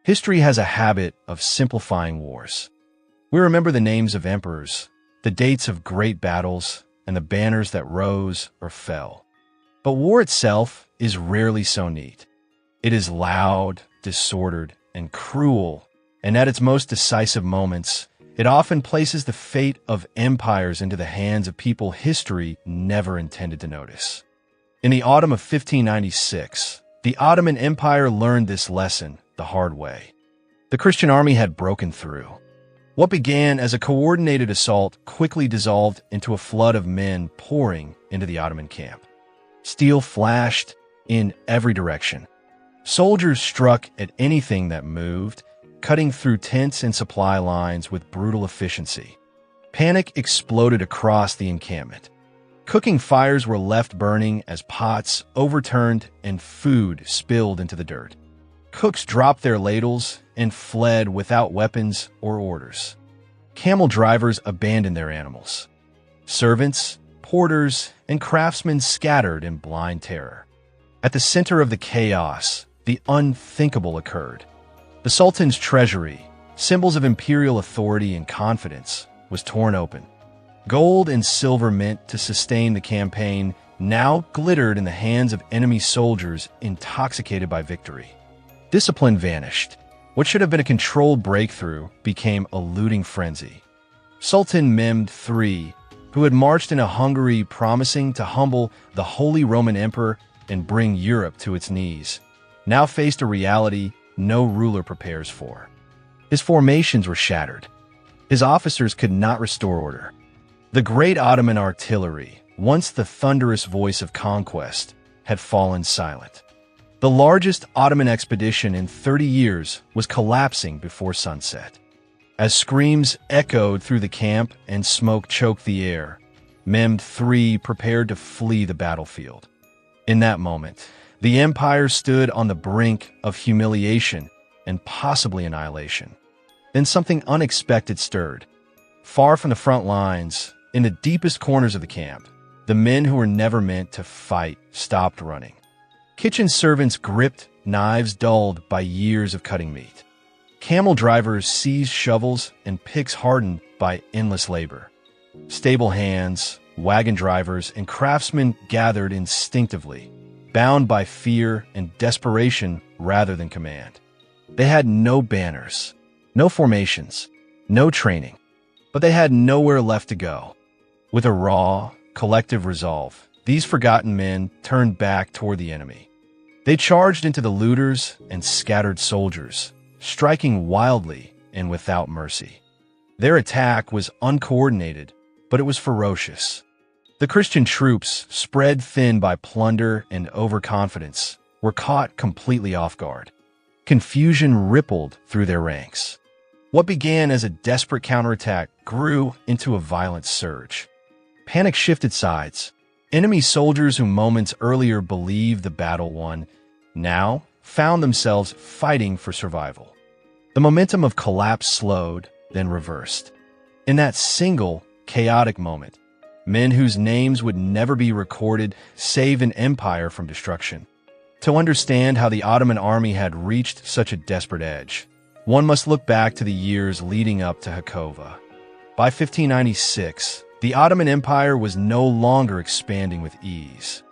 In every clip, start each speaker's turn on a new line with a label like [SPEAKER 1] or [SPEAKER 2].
[SPEAKER 1] History has a habit of simplifying wars. We remember the names of emperors, the dates of great battles, and the banners that rose or fell. But war itself is rarely so neat. It is loud, disordered, and cruel, and at its most decisive moments, it often places the fate of empires into the hands of people history never intended to notice. In the autumn of 1596, the Ottoman Empire learned this lesson the hard way. The Christian army had broken through. What began as a coordinated assault quickly dissolved into a flood of men pouring into the Ottoman camp. Steel flashed in every direction. Soldiers struck at anything that moved, cutting through tents and supply lines with brutal efficiency. Panic exploded across the encampment. Cooking fires were left burning as pots overturned and food spilled into the dirt. Cooks dropped their ladles and fled without weapons or orders. Camel drivers abandoned their animals. Servants, porters, and craftsmen scattered in blind terror. At the center of the chaos, the unthinkable occurred. The Sultan's treasury, symbols of imperial authority and confidence, was torn open. Gold and silver meant to sustain the campaign now glittered in the hands of enemy soldiers intoxicated by victory. Discipline vanished. What should have been a controlled breakthrough became a looting frenzy. Sultan Mehmed III, who had marched into Hungary promising to humble the Holy Roman Emperor and bring Europe to its knees, now faced a reality no ruler prepares for. His formations were shattered. His officers could not restore order. The great Ottoman artillery, once the thunderous voice of conquest, had fallen silent. The largest Ottoman expedition in 30 years was collapsing before sunset. As screams echoed through the camp and smoke choked the air, Mehmed III prepared to flee the battlefield. In that moment, the empire stood on the brink of humiliation and possibly annihilation. Then something unexpected stirred. Far from the front lines, in the deepest corners of the camp, the men who were never meant to fight stopped running. Kitchen servants gripped knives dulled by years of cutting meat. Camel drivers seized shovels and picks hardened by endless labor. Stable hands, wagon drivers, and craftsmen gathered instinctively, bound by fear and desperation rather than command. They had no banners, no formations, no training, but they had nowhere left to go. With a raw, collective resolve, these forgotten men turned back toward the enemy. They charged into the looters and scattered soldiers, striking wildly and without mercy. Their attack was uncoordinated, but it was ferocious. The Christian troops, spread thin by plunder and overconfidence, were caught completely off guard. Confusion rippled through their ranks. What began as a desperate counterattack grew into a violent surge. Panic shifted sides. Enemy soldiers who moments earlier believed the battle won now found themselves fighting for survival. The momentum of collapse slowed, then reversed. In that single, chaotic moment, men whose names would never be recorded saved an empire from destruction. To understand how the Ottoman army had reached such a desperate edge, one must look back to the years leading up to Haçova. By 1596, the Ottoman Empire was no longer expanding with ease.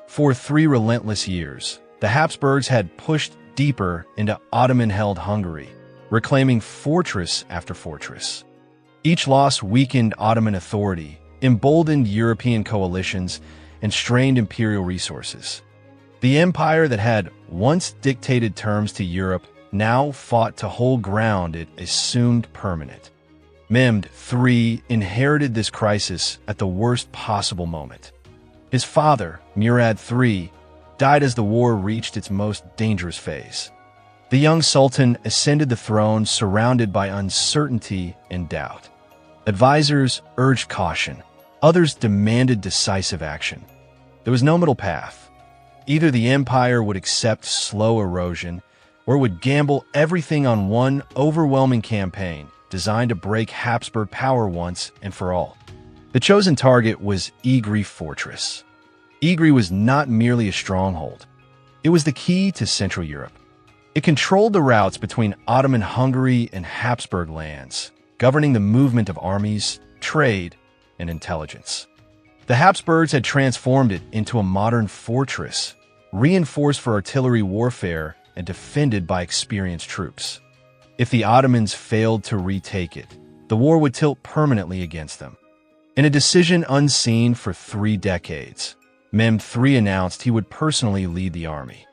[SPEAKER 1] For 3 relentless years, the Habsburgs had pushed deeper into Ottoman-held Hungary, reclaiming fortress after fortress. Each loss weakened Ottoman authority, emboldened European coalitions, and strained imperial resources. The empire that had once dictated terms to Europe now fought to hold ground it assumed permanent. Mehmed III inherited this crisis at the worst possible moment. His father, Murad III, died as the war reached its most dangerous phase. The young sultan ascended the throne surrounded by uncertainty and doubt. Advisors urged caution. Others demanded decisive action. There was no middle path. Either the empire would accept slow erosion or would gamble everything on one overwhelming campaign designed to break Habsburg power once and for all. The chosen target was Igri Fortress. Igri was not merely a stronghold. It was the key to Central Europe. It controlled the routes between Ottoman Hungary and Habsburg lands, governing the movement of armies, trade, and intelligence. The Habsburgs had transformed it into a modern fortress, reinforced for artillery warfare and defended by experienced troops. If the Ottomans failed to retake it, the war would tilt permanently against them. In a decision unseen for 3 decades, Mehmed III announced he would personally lead the army.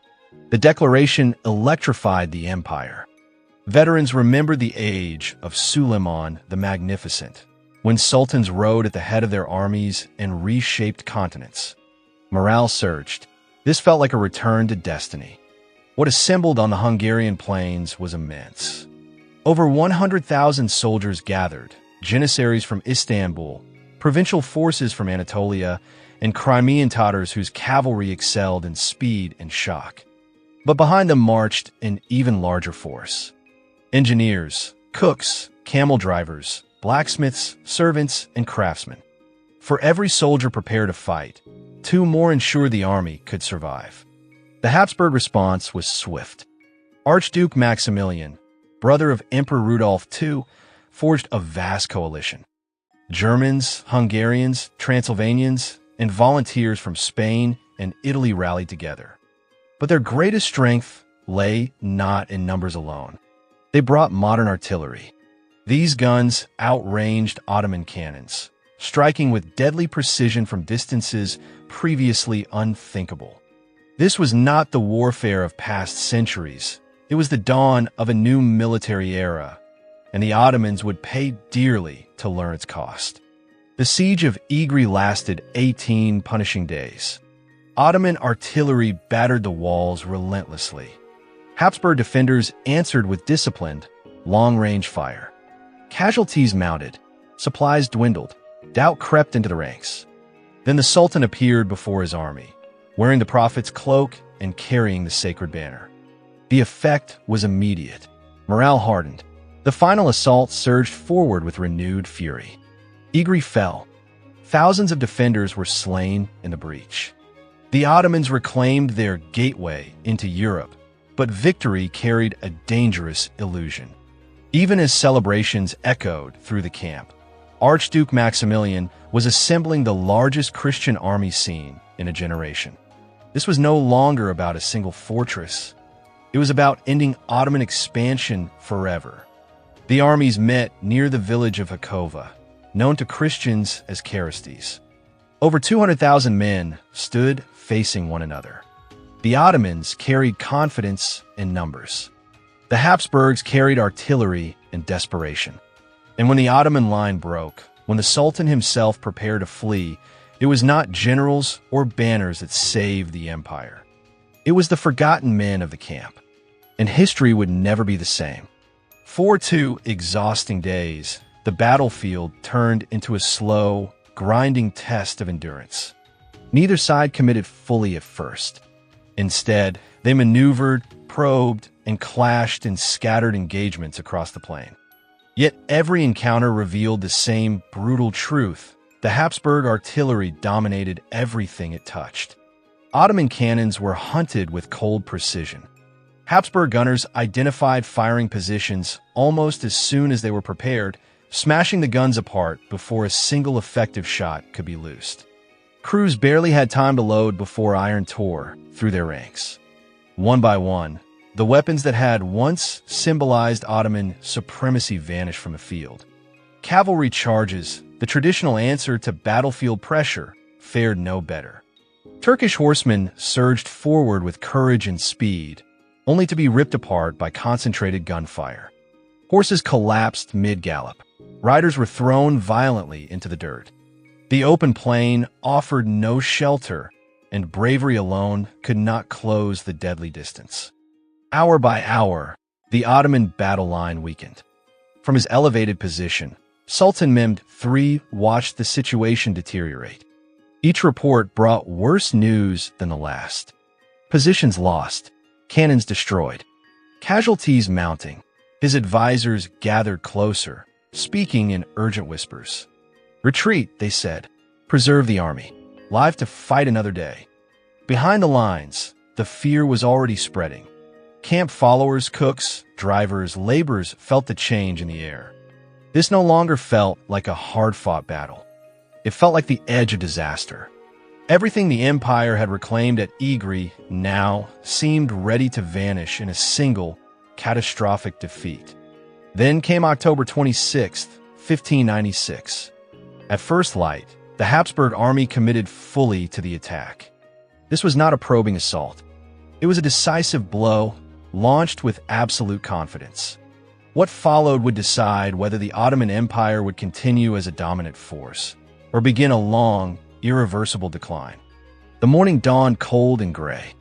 [SPEAKER 1] The declaration electrified the empire. Veterans remembered the age of Suleiman the Magnificent, when sultans rode at the head of their armies and reshaped continents. Morale surged. This felt like a return to destiny. What assembled on the Hungarian plains was immense. Over 100,000 soldiers gathered, Janissaries from Istanbul, provincial forces from Anatolia, and Crimean Tatars whose cavalry excelled in speed and shock. But behind them marched an even larger force. Engineers, cooks, camel drivers, blacksmiths, servants, and craftsmen. For every soldier prepared to fight, 2 more ensured the army could survive. The Habsburg response was swift. Archduke Maximilian, brother of Emperor Rudolph II, forged a vast coalition. Germans, Hungarians, Transylvanians, and volunteers from Spain and Italy rallied together. But their greatest strength lay not in numbers alone. They brought modern artillery. These guns outranged Ottoman cannons, striking with deadly precision from distances previously unthinkable. This was not the warfare of past centuries. It was the dawn of a new military era, and the Ottomans would pay dearly to learn its cost. The siege of Igri lasted 18 punishing days. Ottoman artillery battered the walls relentlessly. Habsburg defenders answered with disciplined, long-range fire. Casualties mounted, supplies dwindled, doubt crept into the ranks. Then the Sultan appeared before his army, wearing the Prophet's cloak and carrying the sacred banner. The effect was immediate. Morale hardened. The final assault surged forward with renewed fury. Igri fell. Thousands of defenders were slain in the breach. The Ottomans reclaimed their gateway into Europe, but victory carried a dangerous illusion. Even as celebrations echoed through the camp, Archduke Maximilian was assembling the largest Christian army seen in a generation. This was no longer about a single fortress. It was about ending Ottoman expansion forever. The armies met near the village of Haçova, known to Christians as Keresztes. Over 200,000 men stood facing one another. The Ottomans carried confidence in numbers. The Habsburgs carried artillery and desperation. And when the Ottoman line broke, when the Sultan himself prepared to flee, it was not generals or banners that saved the empire. It was the forgotten men of the camp. And history would never be the same. For 2 exhausting days, the battlefield turned into a slow, grinding test of endurance. Neither side committed fully at first. Instead, they maneuvered, probed, and clashed in scattered engagements across the plain. Yet every encounter revealed the same brutal truth. The Habsburg artillery dominated everything it touched. Ottoman cannons were hunted with cold precision. Habsburg gunners identified firing positions almost as soon as they were prepared, smashing the guns apart before a single effective shot could be loosed. Crews barely had time to load before iron tore through their ranks. One by one, the weapons that had once symbolized Ottoman supremacy vanished from the field. Cavalry charges, the traditional answer to battlefield pressure, fared no better. Turkish horsemen surged forward with courage and speed, only to be ripped apart by concentrated gunfire. Horses collapsed mid-gallop. Riders were thrown violently into the dirt. The open plain offered no shelter, and bravery alone could not close the deadly distance. Hour by hour, the Ottoman battle line weakened. From his elevated position, Sultan Mehmed III watched the situation deteriorate. Each report brought worse news than the last. Positions lost, cannons destroyed, casualties mounting. His advisors gathered closer, speaking in urgent whispers. "Retreat," they said. "Preserve the army. Live to fight another day." Behind the lines, the fear was already spreading. Camp followers, cooks, drivers, laborers felt the change in the air. This no longer felt like a hard-fought battle. It felt like the edge of disaster. Everything the empire had reclaimed at Ygri now seemed ready to vanish in a single, catastrophic defeat. Then came October 26, 1596. At first light, the Habsburg army committed fully to the attack. This was not a probing assault. It was a decisive blow, launched with absolute confidence. What followed would decide whether the Ottoman Empire would continue as a dominant force, or begin a long, irreversible decline. The morning dawned cold and gray.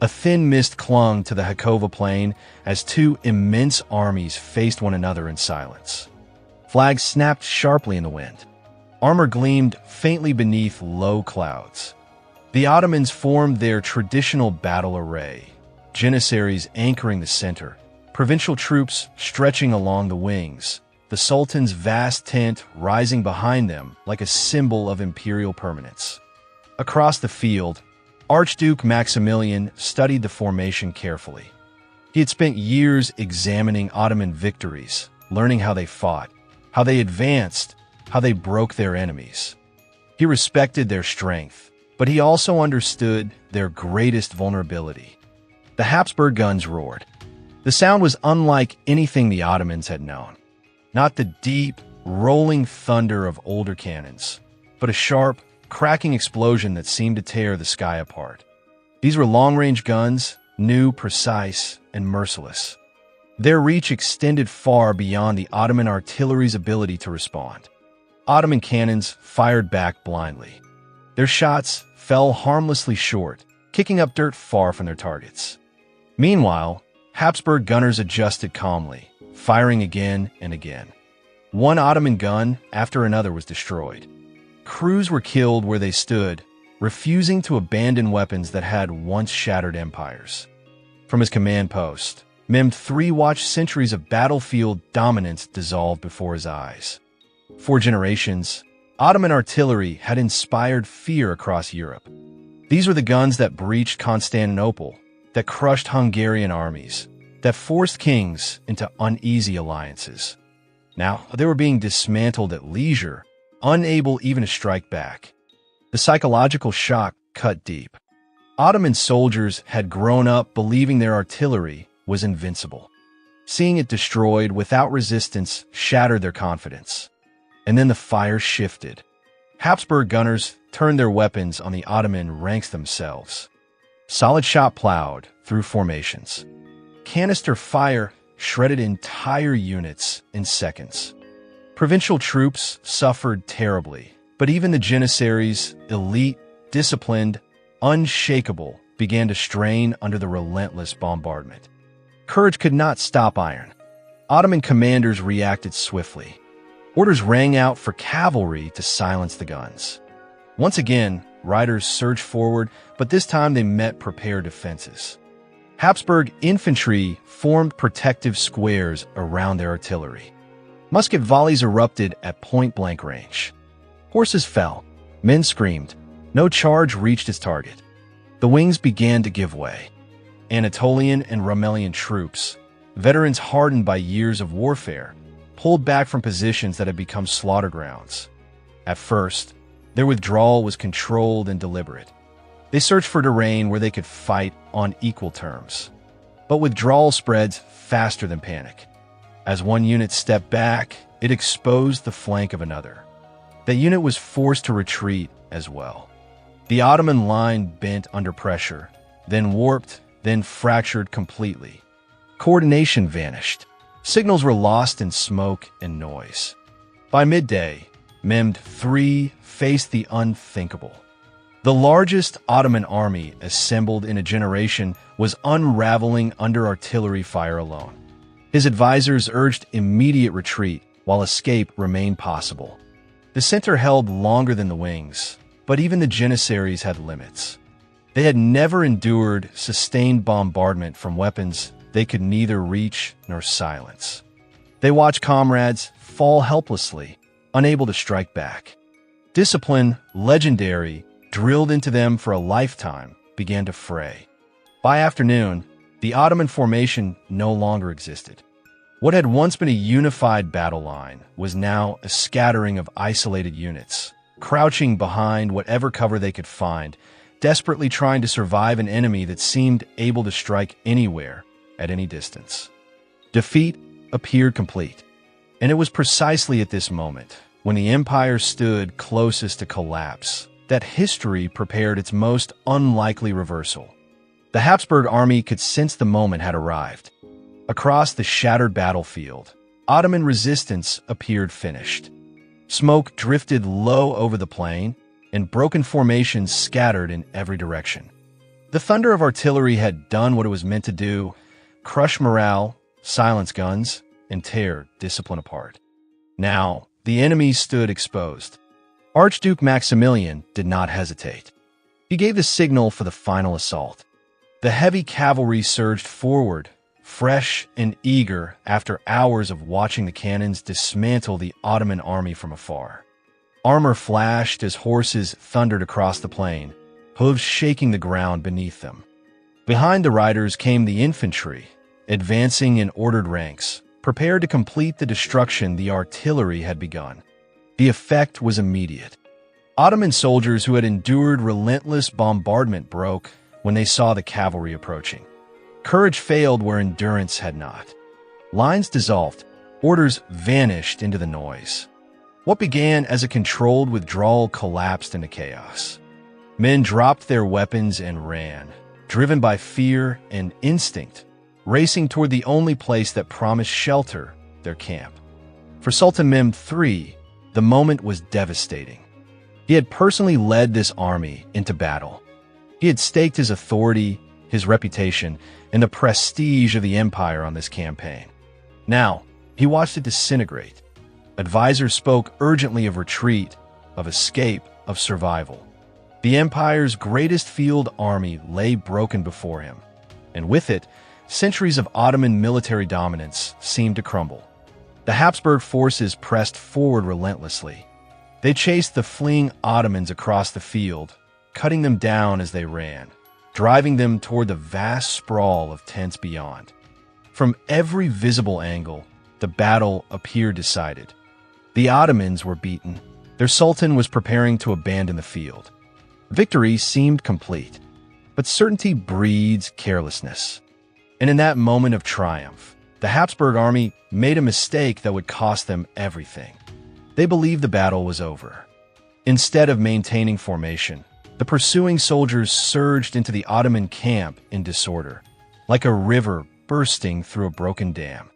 [SPEAKER 1] A thin mist clung to the Haçova plain as two immense armies faced one another in silence. Flags snapped sharply in the wind. Armor gleamed faintly beneath low clouds. The Ottomans formed their traditional battle array, janissaries anchoring the center, provincial troops stretching along the wings, the Sultan's vast tent rising behind them like a symbol of imperial permanence. Across the field, Archduke Maximilian studied the formation carefully. He had spent years examining Ottoman victories, learning how they fought, how they advanced, how they broke their enemies. He respected their strength, but he also understood their greatest vulnerability. The Habsburg guns roared. The sound was unlike anything the Ottomans had known. Not the deep, rolling thunder of older cannons, but a sharp, cracking explosion that seemed to tear the sky apart. These were long-range guns, new, precise, and merciless. Their reach extended far beyond the Ottoman artillery's ability to respond. Ottoman cannons fired back blindly. Their shots fell harmlessly short, kicking up dirt far from their targets. Meanwhile, Habsburg gunners adjusted calmly, firing again and again. One Ottoman gun after another was destroyed. Crews were killed where they stood, refusing to abandon weapons that had once shattered empires. From his command post, Mehmed III watched centuries of battlefield dominance dissolve before his eyes. For generations, Ottoman artillery had inspired fear across Europe. These were the guns that breached Constantinople, that crushed Hungarian armies, that forced kings into uneasy alliances. Now, they were being dismantled at leisure, unable even to strike back. The psychological shock cut deep. Ottoman soldiers had grown up believing their artillery was invincible. Seeing it destroyed without resistance shattered their confidence. And then the fire shifted. Habsburg gunners turned their weapons on the Ottoman ranks themselves. Solid shot plowed through formations. Canister fire shredded entire units in seconds. Provincial troops suffered terribly, but even the janissaries, elite, disciplined, unshakable, began to strain under the relentless bombardment. Courage could not stop iron. Ottoman commanders reacted swiftly. Orders rang out for cavalry to silence the guns. Once again, riders surged forward, but this time they met prepared defenses. Habsburg infantry formed protective squares around their artillery. Musket volleys erupted at point-blank range. Horses fell. Men screamed. No charge reached its target. The wings began to give way. Anatolian and Rumelian troops, veterans hardened by years of warfare, pulled back from positions that had become slaughter grounds. At first, their withdrawal was controlled and deliberate. They searched for terrain where they could fight on equal terms. But withdrawal spreads faster than panic. As one unit stepped back, it exposed the flank of another. That unit was forced to retreat as well. The Ottoman line bent under pressure, then warped, then fractured completely. Coordination vanished. Signals were lost in smoke and noise. By midday, Mehmed III faced the unthinkable. The largest Ottoman army assembled in a generation was unraveling under artillery fire alone. His advisors urged immediate retreat while escape remained possible. The center held longer than the wings, but even the janissaries had limits. They had never endured sustained bombardment from weapons they could neither reach nor silence. They watched comrades fall helplessly, unable to strike back. Discipline, legendary, drilled into them for a lifetime, began to fray. By afternoon, The Ottoman formation no longer existed. What had once been a unified battle line was now a scattering of isolated units, crouching behind whatever cover they could find, desperately trying to survive an enemy that seemed able to strike anywhere, at any distance. Defeat appeared complete, and it was precisely at this moment, when the empire stood closest to collapse, that history prepared its most unlikely reversal. The Habsburg army could sense the moment had arrived. Across the shattered battlefield, Ottoman resistance appeared finished. Smoke drifted low over the plain, and broken formations scattered in every direction. The thunder of artillery had done what it was meant to do: crush morale, silence guns, and tear discipline apart. Now, the enemy stood exposed. Archduke Maximilian did not hesitate. He gave the signal for the final assault. The heavy cavalry surged forward, fresh and eager after hours of watching the cannons dismantle the Ottoman army from afar. Armor flashed as horses thundered across the plain, hooves shaking the ground beneath them. Behind the riders came the infantry, advancing in ordered ranks, prepared to complete the destruction the artillery had begun. The effect was immediate. Ottoman soldiers who had endured relentless bombardment broke when they saw the cavalry approaching. Courage failed where endurance had not. Lines dissolved, orders vanished into the noise. What began as a controlled withdrawal collapsed into chaos. Men dropped their weapons and ran, driven by fear and instinct, racing toward the only place that promised shelter, their camp. For Sultan Mehmed III, the moment was devastating. He had personally led this army into battle. He had staked his authority, his reputation, and the prestige of the empire on this campaign. Now, he watched it disintegrate. Advisors spoke urgently of retreat, of escape, of survival. The empire's greatest field army lay broken before him, and with it, centuries of Ottoman military dominance seemed to crumble. The Habsburg forces pressed forward relentlessly. They chased the fleeing Ottomans across the field, cutting them down as they ran, driving them toward the vast sprawl of tents beyond. From every visible angle, the battle appeared decided. The Ottomans were beaten. Their sultan was preparing to abandon the field. Victory seemed complete, but certainty breeds carelessness. And in that moment of triumph, the Habsburg army made a mistake that would cost them everything. They believed the battle was over. Instead of maintaining formation, the pursuing soldiers surged into the Ottoman camp in disorder, like a river bursting through a broken dam.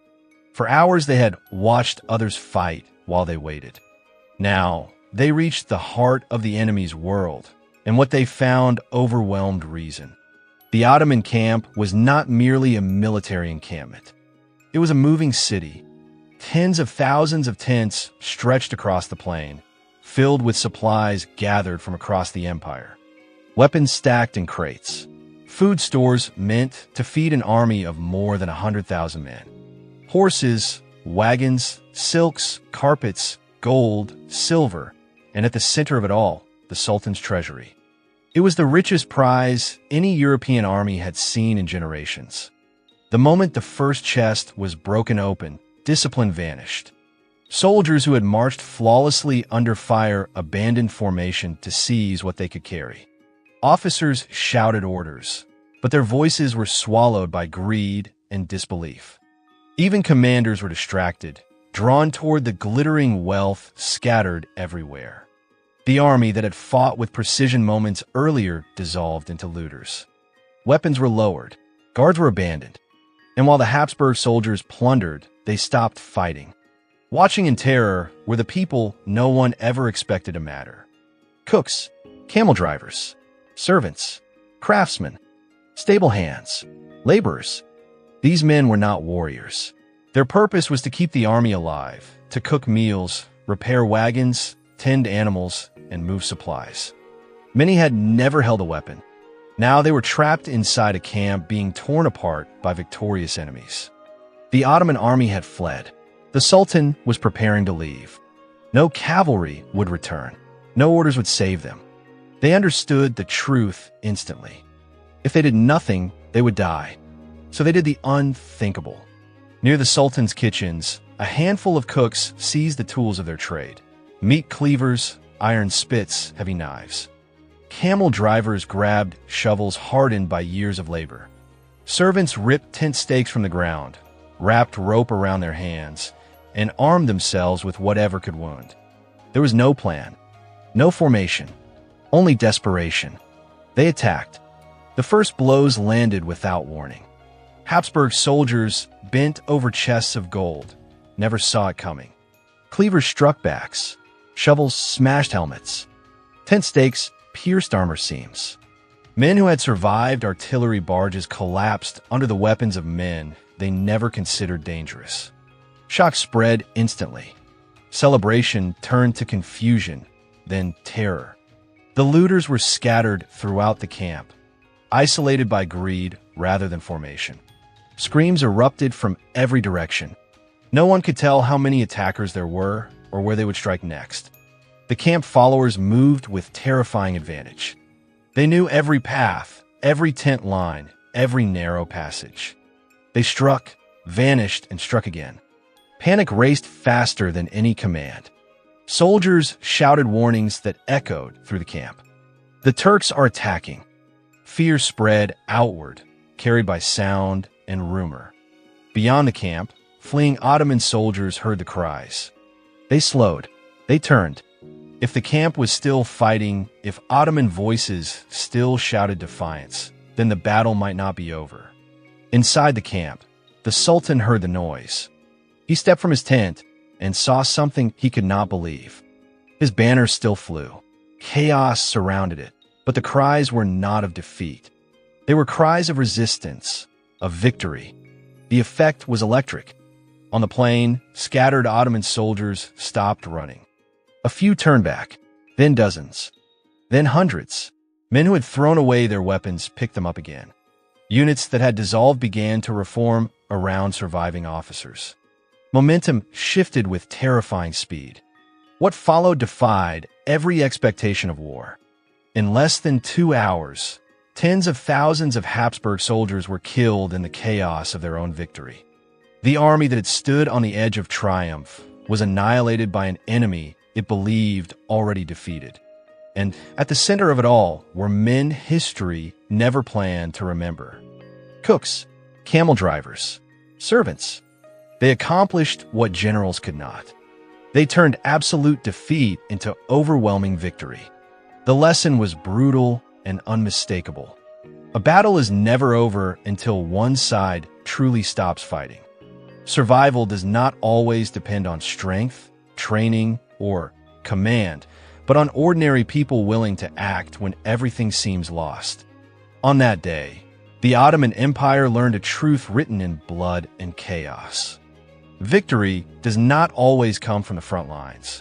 [SPEAKER 1] For hours they had watched others fight while they waited. Now, they reached the heart of the enemy's world, and what they found overwhelmed reason. The Ottoman camp was not merely a military encampment. It was a moving city. Tens of thousands of tents stretched across the plain, filled with supplies gathered from across the empire. Weapons stacked in crates. Food stores meant to feed an army of more than 100,000 men. Horses, wagons, silks, carpets, gold, silver, and at the center of it all, the Sultan's treasury. It was the richest prize any European army had seen in generations. The moment the first chest was broken open, discipline vanished. Soldiers who had marched flawlessly under fire abandoned formation to seize what they could carry. Officers shouted orders, but their voices were swallowed by greed and disbelief. Even commanders were distracted, drawn toward the glittering wealth scattered everywhere. The army that had fought with precision moments earlier dissolved into looters. Weapons were lowered, guards were abandoned, and while the Habsburg soldiers plundered, they stopped fighting. Watching in terror were the people no one ever expected to matter. Cooks, camel drivers, servants, craftsmen, stable hands, laborers. These men were not warriors. Their purpose was to keep the army alive, to cook meals, repair wagons, tend animals, and move supplies. Many had never held a weapon. Now they were trapped inside a camp being torn apart by victorious enemies. The Ottoman army had fled. The Sultan was preparing to leave. No cavalry would return. No orders would save them. They understood the truth instantly. If they did nothing, they would die. So they did the unthinkable. Near the Sultan's kitchens, a handful of cooks seized the tools of their trade: meat cleavers, iron spits, heavy knives. Camel drivers grabbed shovels hardened by years of labor. Servants ripped tent stakes from the ground, wrapped rope around their hands, and armed themselves with whatever could wound. There was no plan, no formation, only desperation. They attacked. The first blows landed without warning. Habsburg soldiers, bent over chests of gold, never saw it coming. Cleavers struck backs. Shovels smashed helmets. Tent stakes pierced armor seams. Men who had survived artillery barges collapsed under the weapons of men they never considered dangerous. Shock spread instantly. Celebration turned to confusion, then terror. The looters were scattered throughout the camp, isolated by greed rather than formation. Screams erupted from every direction. No one could tell how many attackers there were or where they would strike next. The camp followers moved with terrifying advantage. They knew every path, every tent line, every narrow passage. They struck, vanished, and struck again. Panic raced faster than any command. Soldiers shouted warnings that echoed through the camp. The Turks are attacking. Fear spread outward, carried by sound and rumor. Beyond the camp, fleeing Ottoman soldiers heard the cries. They slowed. They turned. If the camp was still fighting, if Ottoman voices still shouted defiance, then the battle might not be over. Inside the camp, the Sultan heard the noise. He stepped from his tent and saw something he could not believe. His banner still flew. Chaos surrounded it, but the cries were not of defeat. They were cries of resistance, of victory. The effect was electric. On the plain, scattered Ottoman soldiers stopped running. A few turned back, then dozens, then hundreds. Men who had thrown away their weapons picked them up again. Units that had dissolved began to reform around surviving officers. Momentum shifted with terrifying speed. What followed defied every expectation of war. In less than 2 hours, tens of thousands of Habsburg soldiers were killed in the chaos of their own victory. The army that had stood on the edge of triumph was annihilated by an enemy it believed already defeated. And at the center of it all were men history never planned to remember. Cooks, camel drivers, servants. They accomplished what generals could not. They turned absolute defeat into overwhelming victory. The lesson was brutal and unmistakable. A battle is never over until one side truly stops fighting. Survival does not always depend on strength, training, or command, but on ordinary people willing to act when everything seems lost. On that day, the Ottoman Empire learned a truth written in blood and chaos. Victory does not always come from the front lines.